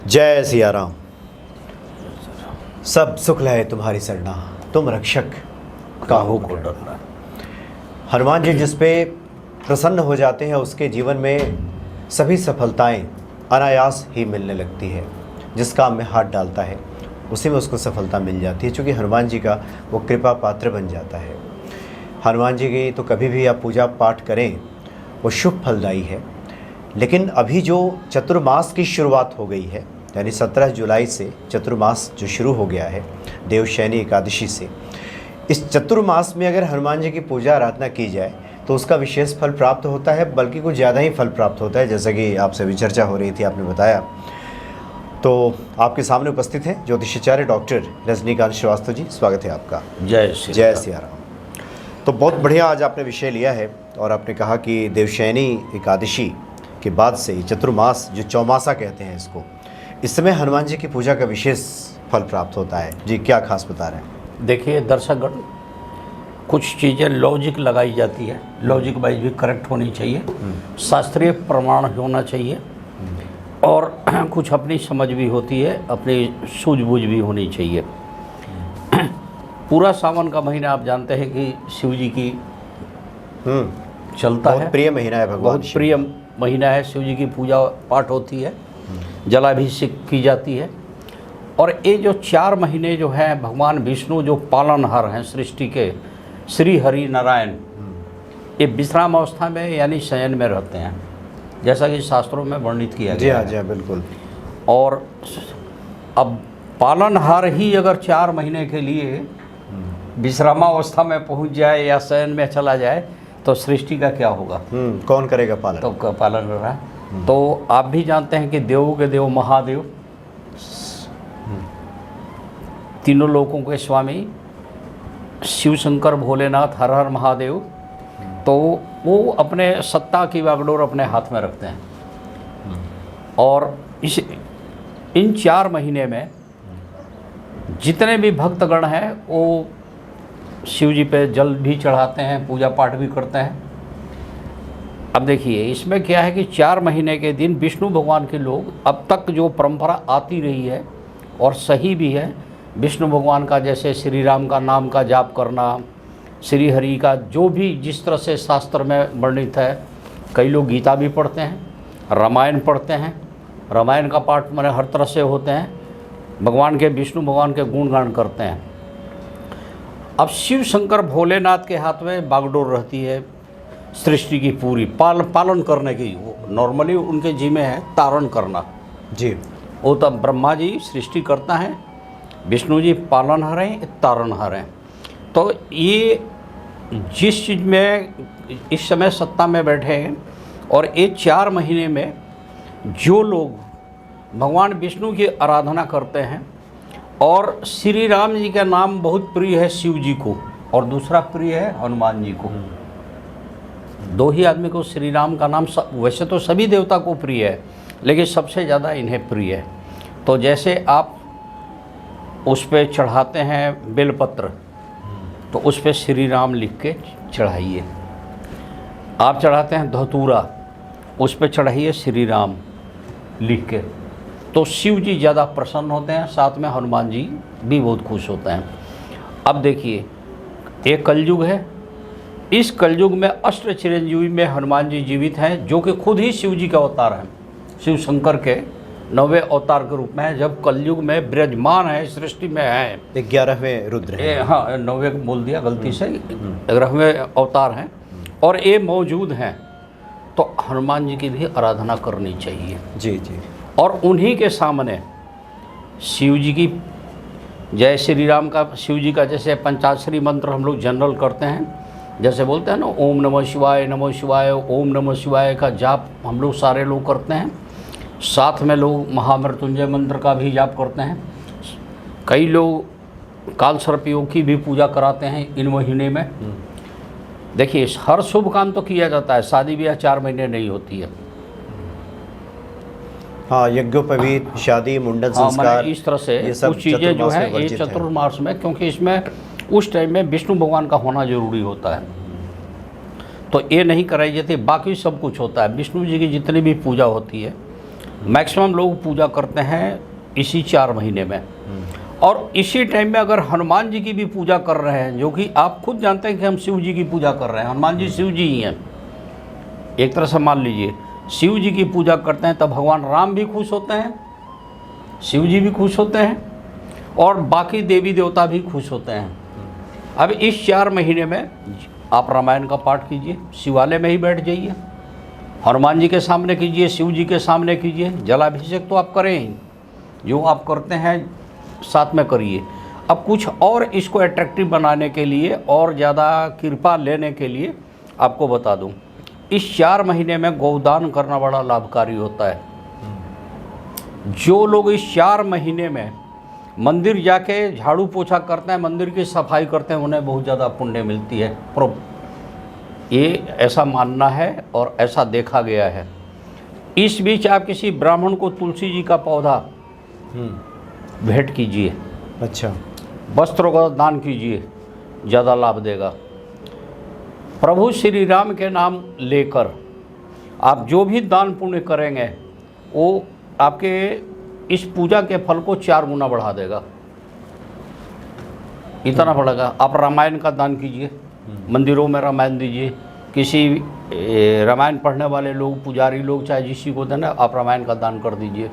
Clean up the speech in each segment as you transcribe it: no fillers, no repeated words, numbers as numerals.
जय सिया राम। सब सुख लहे तुम्हारी सरना, तुम रक्षक काहू को डरना। हनुमान जी जिस पे प्रसन्न हो जाते हैं उसके जीवन में सभी सफलताएं अनायास ही मिलने लगती है। जिस काम में हाथ डालता है उसी में उसको सफलता मिल जाती है, क्योंकि हनुमान जी का वो कृपा पात्र बन जाता है। हनुमान जी की तो कभी भी आप पूजा पाठ करें वो शुभ फलदायी है। लेकिन अभी जो चतुर्मास की शुरुआत हो गई है, यानी 17 जुलाई से चतुर्मास जो शुरू हो गया है देवशयनी एकादशी से, इस चतुर्मास में अगर हनुमान जी की पूजा आराधना की जाए तो उसका विशेष फल प्राप्त होता है, बल्कि कुछ ज़्यादा ही फल प्राप्त होता है। जैसा कि आपसे भी चर्चा हो रही थी, आपने बताया। तो आपके सामने उपस्थित हैं ज्योतिषाचार्य डॉक्टर रजनीकांत श्रीवास्तव जी। स्वागत है आपका। जय सिया राम। तो बहुत बढ़िया आज आपने विषय लिया है और आपने कहा कि देवशयनी एकादशी के बाद से चतुर्मास जो चौमासा कहते हैं इसको, इस समय हनुमान जी की पूजा का विशेष फल प्राप्त होता है। जी क्या खास बता रहे हैं? देखिए दर्शकगण, कुछ चीज़ें लॉजिक लगाई जाती है, लॉजिक वाइज भी करेक्ट होनी चाहिए, शास्त्रीय प्रमाण होना चाहिए और कुछ अपनी समझ भी होती है, अपनी सूझबूझ भी होनी चाहिए। पूरा सावन का महीना आप जानते हैं कि शिव जी की चलता है, बहुत प्रिय महीना है, भगवान बहुत प्रिय महीना है। शिव जी की पूजा पाठ होती है, जलाभिषेक की जाती है। और ये जो 4 महीने जो है भगवान विष्णु जो पालनहार हैं सृष्टि के, श्री हरि नारायण, ये विश्राम अवस्था में यानी शयन में रहते हैं, जैसा कि शास्त्रों में वर्णित किया गया है। जी हाँ, बिल्कुल। और अब पालनहार ही अगर 4 महीने के लिए विश्रामावस्था में पहुंच जाए या शयन में चला जाए तो सृष्टि का क्या होगा? कौन करेगा पालन? तो पालन कर रहा है। तो आप भी जानते हैं कि देवों के देव महादेव, तीनों लोकों के स्वामी शिव शंकर भोलेनाथ हर हर महादेव, तो वो अपने सत्ता की बागडोर अपने हाथ में रखते हैं। और इन 4 महीने में जितने भी भक्तगण हैं वो शिव जी पे जल भी चढ़ाते हैं, पूजा पाठ भी करते हैं। अब देखिए इसमें क्या है कि 4 महीने के दिन विष्णु भगवान के लोग, अब तक जो परंपरा आती रही है और सही भी है, विष्णु भगवान का जैसे श्री राम का नाम का जाप करना, श्री हरि का जो भी जिस तरह से शास्त्र में वर्णित है। कई लोग गीता भी पढ़ते हैं, रामायण पढ़ते हैं, रामायण का पाठ माने हर तरह से होते हैं, भगवान के विष्णु भगवान के गुणगान करते हैं। अब शिव शंकर भोलेनाथ के हाथ में बागडोर रहती है सृष्टि की पूरी पालन करने की। नॉर्मली उनके जी में है तारण करना। जी, वो तो ब्रह्मा जी सृष्टि करता है, विष्णु जी पालनहार हैं, तारणहार हैं। तो ये जिस चीज़ में इस समय सत्ता में बैठे हैं, और ये 4 महीने में जो लोग भगवान विष्णु की आराधना करते हैं, और श्री राम जी का नाम बहुत प्रिय है शिव जी को, और दूसरा प्रिय है हनुमान जी को। 2 ही आदमी को श्री राम का नाम, वैसे तो सभी देवता को प्रिय है लेकिन सबसे ज़्यादा इन्हें प्रिय है। तो जैसे आप उस पर चढ़ाते हैं बेलपत्र, तो उस पर श्री राम लिख के चढ़ाइए। आप चढ़ाते हैं धतूरा, उस पर चढ़ाइए श्री राम लिख के, तो शिव जी ज़्यादा प्रसन्न होते हैं, साथ में हनुमान जी भी बहुत खुश होते हैं। अब देखिए एक कलयुग है, इस कलयुग में अष्ट चिरंजीवी में हनुमान जी जीवित हैं, जो कि खुद ही शिव जी का अवतार हैं, शिव शंकर के 9वें अवतार के रूप में है। जब कलयुग में विराजमान है, सृष्टि में है, 11वें रुद्र है। हाँ 9वें बोल दिया गलती से, 11वें अवतार हैं और ये मौजूद हैं, तो हनुमान जी की भी आराधना करनी चाहिए। जी जी। और उन्हीं के सामने शिव जी की, जय श्री राम का, शिव जी का जैसे पंचाक्षरी मंत्र हम लोग जनरल करते हैं, जैसे बोलते हैं ना ओम नमः शिवाय, नमः शिवाय, ओम नमः शिवाय का जाप हम लोग सारे लोग करते हैं। साथ में लोग महामृत्युंजय मंत्र का भी जाप करते हैं। कई लोग काल सर्पियों की भी पूजा कराते हैं इन महीने में। देखिए हर शुभ काम तो किया जाता है, शादी ब्याह 4 महीने नहीं होती है। हाँ, यज्ञोपवीत, शादी, मुंडन संस्कार, इस तरह से कुछ चीज़ें जो है ये चतुर्मास में, क्योंकि इसमें उस टाइम में विष्णु भगवान का होना जरूरी होता है, तो ये नहीं कराई जाती। बाकी सब कुछ होता है, विष्णु जी की जितनी भी पूजा होती है मैक्सिमम लोग पूजा करते हैं इसी 4 महीने में। और इसी टाइम में अगर हनुमान जी की भी पूजा कर रहे हैं, जो कि आप खुद जानते हैं कि हम शिव जी की पूजा कर रहे हैं, हनुमान जी शिव जी ही हैं, एक तरह से मान लीजिए शिव जी की पूजा करते हैं, तब भगवान राम भी खुश होते हैं, शिव जी भी खुश होते हैं और बाकी देवी देवता भी खुश होते हैं। अब इस 4 महीने में आप रामायण का पाठ कीजिए, शिवालय में ही बैठ जाइए, हनुमान जी के सामने कीजिए, शिव जी के सामने कीजिए। जलाभिषेक तो आप करें ही, जो आप करते हैं साथ में करिए। अब कुछ और इसको अट्रैक्टिव बनाने के लिए और ज़्यादा कृपा लेने के लिए आपको बता दूं, इस 4 महीने में गौदान करना बड़ा लाभकारी होता है। जो लोग इस 4 महीने में मंदिर जाके झाड़ू पोछा करते हैं, मंदिर की सफाई करते हैं, उन्हें बहुत ज़्यादा पुण्य मिलती है। ये ऐसा मानना है और ऐसा देखा गया है। इस बीच आप किसी ब्राह्मण को तुलसी जी का पौधा भेंट कीजिए, अच्छा, वस्त्रों का दान कीजिए, ज़्यादा लाभ देगा। प्रभु श्री राम के नाम लेकर आप जो भी दान पुण्य करेंगे वो आपके इस पूजा के फल को 4 गुना बढ़ा देगा। इतना बढ़ेगा। आप रामायण का दान कीजिए, मंदिरों में रामायण दीजिए, किसी रामायण पढ़ने वाले लोग, पुजारी लोग, चाहे जिसी को देना, आप रामायण का दान कर दीजिए।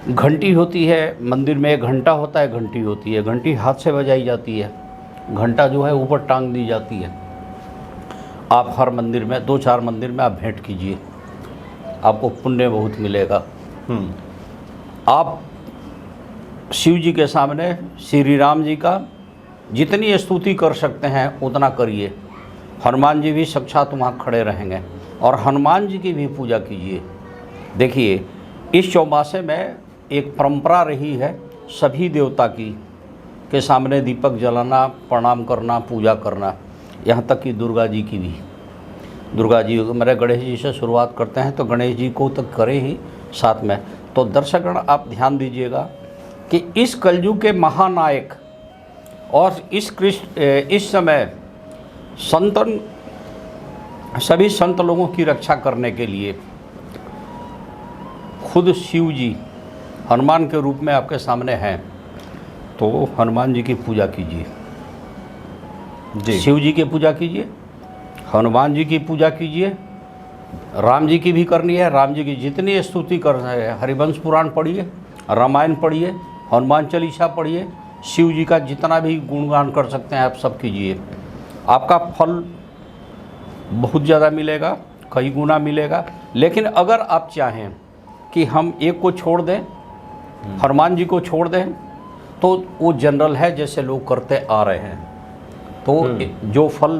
घंटी होती है मंदिर में, एक घंटा होता है, घंटी होती है, घंटी हाथ से बजाई जाती है, घंटा जो है ऊपर टांग दी जाती है। आप हर मंदिर में 2-4 मंदिर में आप भेंट कीजिए, आपको पुण्य बहुत मिलेगा। आप शिव जी के सामने श्री राम जी का जितनी स्तुति कर सकते हैं उतना करिए। हनुमान जी भी साक्षात वहाँ खड़े रहेंगे और हनुमान जी की भी पूजा कीजिए। देखिए, इस चौमासे में एक परंपरा रही है सभी देवता की के सामने दीपक जलाना, प्रणाम करना, पूजा करना, यहाँ तक कि दुर्गा जी की भी। दुर्गा जी, मेरे गणेश जी से शुरुआत करते हैं तो गणेश जी को तो करें ही साथ में। तो दर्शकगण आप ध्यान दीजिएगा कि इस कलयुग के महानायक और इस समय संतन, सभी संत लोगों की रक्षा करने के लिए खुद शिव जी हनुमान के रूप में आपके सामने हैं, तो हनुमान जी की पूजा कीजिए जी, शिव जी की पूजा कीजिए, हनुमान जी की पूजा कीजिए, राम जी की भी करनी है। राम जी की जितनी स्तुति कर रहे हैं, हरिवंश पुराण पढ़िए, रामायण पढ़िए, हनुमान चालीसा पढ़िए, शिव जी का जितना भी गुणगान कर सकते हैं आप सब कीजिए। आपका फल बहुत ज़्यादा मिलेगा, कई गुना मिलेगा। लेकिन अगर आप चाहें कि हम एक को छोड़ दें, हनुमान जी को छोड़ दें, तो वो जनरल है जैसे लोग करते आ रहे हैं, तो जो फल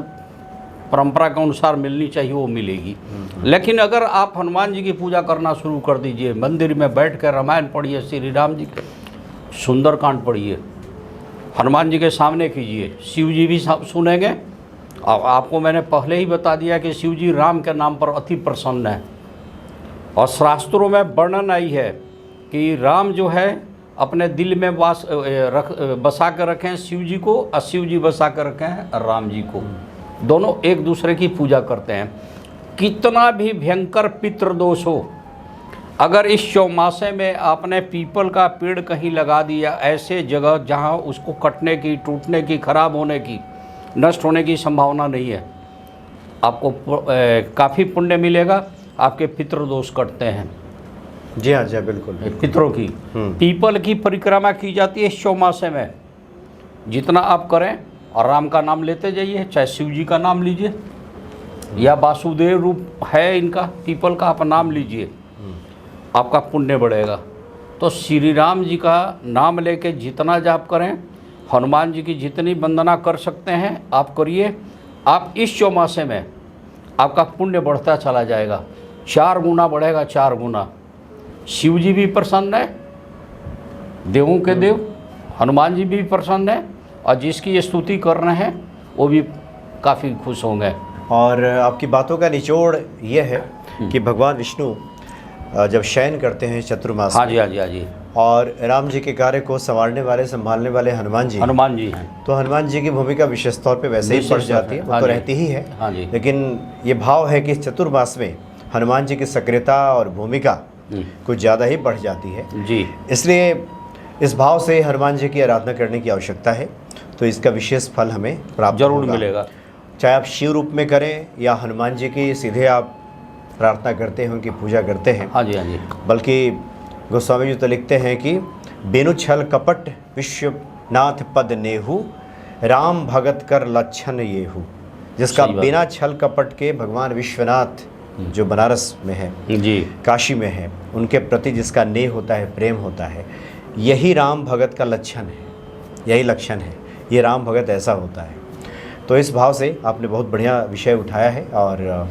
परंपरा के अनुसार मिलनी चाहिए वो मिलेगी। लेकिन अगर आप हनुमान जी की पूजा करना शुरू कर दीजिए, मंदिर में बैठ कर रामायण पढ़िए, श्री राम जी के सुंदरकांड पढ़िए, हनुमान जी के सामने कीजिए, शिव जी भी सुनेंगे। आपको मैंने पहले ही बता दिया कि शिव जी राम के नाम पर अति प्रसन्न है और शास्त्रों में वर्णन आई है कि राम जो है अपने दिल में बसा कर रखें शिव जी को और शिव जी बसा कर रखें राम जी को। दोनों एक दूसरे की पूजा करते हैं। कितना भी भयंकर पितृदोष हो, अगर इस चौमासे में आपने पीपल का पेड़ कहीं लगा दिया ऐसे जगह जहां उसको कटने की, टूटने की, खराब होने की, नष्ट होने की संभावना नहीं है, आपको काफ़ी पुण्य मिलेगा। आपके पितृदोष कटते हैं। जी हाँ, जी बिल्कुल। पितरों की पीपल की परिक्रमा की जाती है इस चौमासे में। जितना आप करें और राम का नाम लेते जाइए, चाहे शिव जी का नाम लीजिए या वासुदेव रूप है इनका पीपल का, आप नाम लीजिए, आपका पुण्य बढ़ेगा। तो श्री राम जी का नाम लेके जितना जाप करें, हनुमान जी की जितनी वंदना कर सकते हैं आप करिए। आप इस चौमासे में आपका पुण्य बढ़ता चला जाएगा, 4 गुना बढ़ेगा, 4 गुना। शिव जी भी प्रसन्न है, देवों के देव हनुमान जी भी प्रसन्न है, और जिसकी स्तुति कर रहे हैं वो भी काफ़ी खुश होंगे। और आपकी बातों का निचोड़ ये है कि भगवान विष्णु जब शयन करते हैं चतुर्मास, हाँ जी, हाँ जी, हाँ जी, और राम जी के कार्य को संभालने वाले हनुमान जी हैं, तो हनुमान जी की भूमिका विशेष तौर पे वैसे ही पड़ जाती है, वो तो रहती ही है। हाँ जी। लेकिन ये भाव है कि चतुर्मास में हनुमान जी की सक्रियता और भूमिका कुछ ज़्यादा ही बढ़ जाती है। जी इसलिए इस भाव से हनुमान जी की आराधना करने की आवश्यकता है, तो इसका विशेष फल हमें प्राप्त जरूर होगा। मिलेगा। चाहे आप शिव रूप में करें या हनुमान जी की सीधे आप प्रार्थना करते हैं, उनकी पूजा करते हैं। हाँ जी, हाँ जी। बल्कि गोस्वामी जी तो लिखते हैं कि बिनु छल कपट विश्वनाथ पद नेहु, राम भगत कर लक्षण येहु। जिसका सही बात। बिना छल कपट के भगवान विश्वनाथ जो बनारस में है, जी काशी में है, उनके प्रति जिसका नेह होता है, प्रेम होता है, यही राम भगत का लक्षण है, यही लक्षण है। ये राम भगत ऐसा होता है। तो इस भाव से आपने बहुत बढ़िया विषय उठाया है और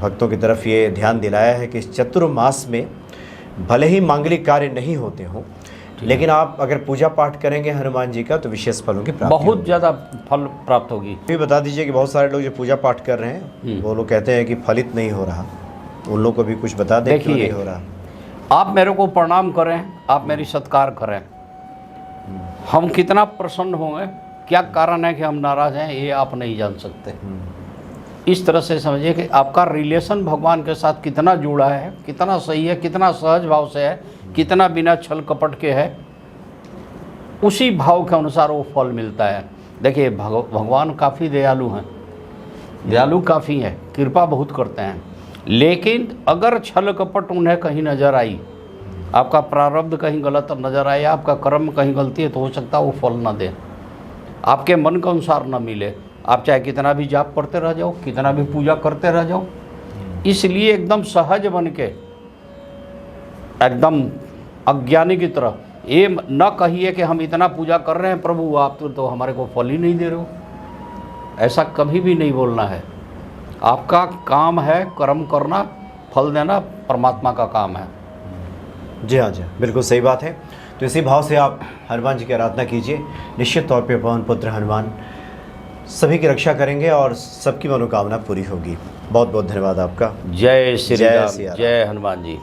भक्तों की तरफ ये ध्यान दिलाया है कि इस चतुर्मास में भले ही मांगलिक कार्य नहीं होते हों, लेकिन आप अगर पूजा पाठ करेंगे हनुमान जी का तो विशेष फलों की प्राप्ति बहुत ज़्यादा फल प्राप्त होगी। भी बता दीजिए कि बहुत सारे लोग जो पूजा पाठ कर रहे हैं वो लोग कहते हैं कि फलित नहीं हो रहा, उन लोगों को भी कुछ बता दें क्यों नहीं हो रहा। आप मेरे को प्रणाम करें, आप मेरी सत्कार करें, हम कितना प्रसन्न होंगे, क्या कारण है कि हम नाराज़ हैं, ये आप नहीं जान सकते। इस तरह से समझिए कि आपका रिलेशन भगवान के साथ कितना जुड़ा है, कितना सही है, कितना सहज भाव से है, कितना बिना छल कपट के है, उसी भाव के अनुसार वो फल मिलता है। देखिए भगवान काफ़ी दयालु हैं, दयालु काफ़ी हैं, कृपा बहुत करते हैं, लेकिन अगर छल कपट उन्हें कहीं नज़र आई, आपका प्रारब्ध कहीं गलत नज़र आया, आपका कर्म कहीं गलती है, तो हो सकता है वो फल ना दे, आपके मन के अनुसार ना मिले। आप चाहे कितना भी जाप करते रह जाओ, कितना भी पूजा करते रह जाओ, इसलिए एकदम सहज बन के, एकदम अज्ञानी की तरह ये न कहिए कि हम इतना पूजा कर रहे हैं प्रभु, आप तो हमारे को फल ही नहीं दे रहे हो। ऐसा कभी भी नहीं बोलना है। आपका काम है कर्म करना, फल देना परमात्मा का काम है। जी हाँ, जी बिल्कुल सही बात है। तो इसी भाव से आप हनुमान जी की आराधना कीजिए। निश्चित तौर पे पवन पुत्र हनुमान सभी की रक्षा करेंगे और सबकी मनोकामना पूरी होगी। बहुत बहुत धन्यवाद आपका। जय श्री जय राम, सिया राम। जय हनुमान जी।